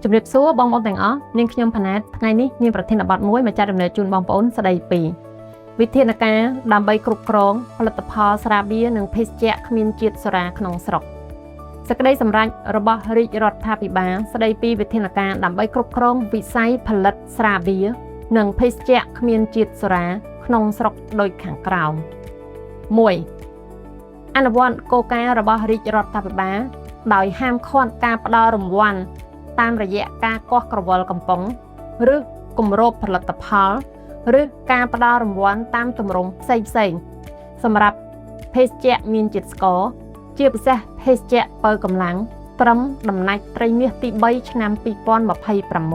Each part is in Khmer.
ជំរាបសួរបងប្អូនទាំងអស់នាងខ្ញុំផាណាតថ្ងៃនេះមានប្រធានបទមួយមកចែករំលែកជូនបងប្អូនស្ដីពីវិធានការដើម្បីគ្រប់គ្រងផលិតផលស្រាបៀរនិងភេសជ្ជៈគ្មានជាតិសូរ៉ាក្នុងស្រុកសេចក្តីសម្រេចរបស់រាជរដ្ឋាភិបាលស្ដីពីវិធានការដើម្បីគ្រប់គ្រងវិស័យផលិតស្រាបៀរនិងភេសជ្ជៈគ្មានជាតិសូរ៉ាក្នុងស្រុកដូចខាងក្រោម 1. អនុវត្តគោលការណ៍របស់រាជរដ្ឋាភិបាលដោយហាមឃាត់ការផ្ដល់រង្វាន់តាមរយៈការកោះក្រវិលកំប៉ុងឬគម្របផលិតផលឬការផ្ដល់រង្វាន់តាមទម្រង់ផ្សេងៗសម្រាប់ភេសជ្ជៈមានជាតិស្ករជាពិសេសភេសជ្ជៈពៅកម្លាំងត្រឹមដំណាច់ត្រីមាសទី3ឆ្នាំ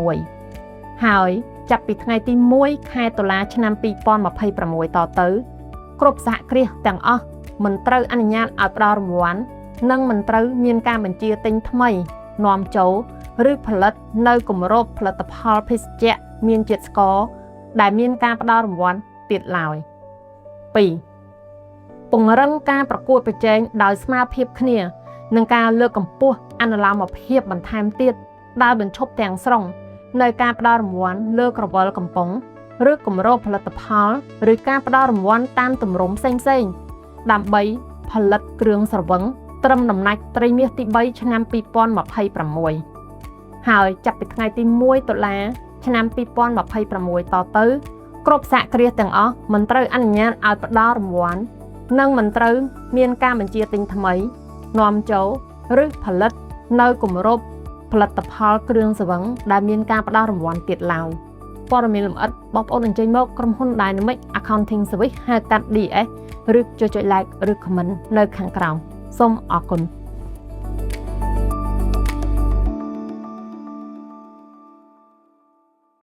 2026ហើយចាប់ពីថ្ងៃទី1ខែតុលាឆ្នាំ2026តទៅគ្រប់សហគ្រាសទាំងអស់មិនត្រូវអនុញ្ញាតឲ្យផ្ដល់រង្វាន់និងមិនត្រូវមានការបញ្ជាទិញថ្មីនាំចូលឬផលិតនៅគម្របផលិតផលភេសជ្ជៈមានជាតិស្ករដែលមានការផ្ដល់រង្វាន់ទៀតឡើយ 2. ពង្រឹងការប្រកួតប្រជែងដោយស្មារតីគ្នានិងការលើកកម្ពស់អនុលោមភាពបន្ថែមទៀតដែលបញ្ឈប់ទាំងស្រុងនៅការផ្ដល់រង្វាន់លើក្រវិលកំប៉ុងឬគម្របផលិតផលឬការផ្ដល់រង្វាន់តាមទម្រង់ផ្សេងៗដើម្បីផលិតគ្រឿងស្រវឹងត្រឹមដំណាច់ត្រីមាសទី3ឆ្នាំ2026ហើយចាប់ពីថ្ងៃទី1តុលាឆ្នាំ2026តទៅគ្រប់សហគ្រាសទាំងអស់មិនត្រូវអនុញ្ញាតឲ្យផ្ដល់រង្វាន់និងមិនត្រូវមានការបញ្ជាទិញថ្មីនាំចូលឬផលិតនៅគម្របផលិតផលគ្រឿងស្រវឹងដែលមានការផ្ដល់រង្វាន់ទៀតឡើយព័ត៌មានលម្អិតបងប្អូនអញ្ជើញមកក្រុមហ៊ុន Dynamic Accounting Service ហៅកាត់ DS ឬចុច like ឬ comment នៅខាងក្រោមសូមអរគុណ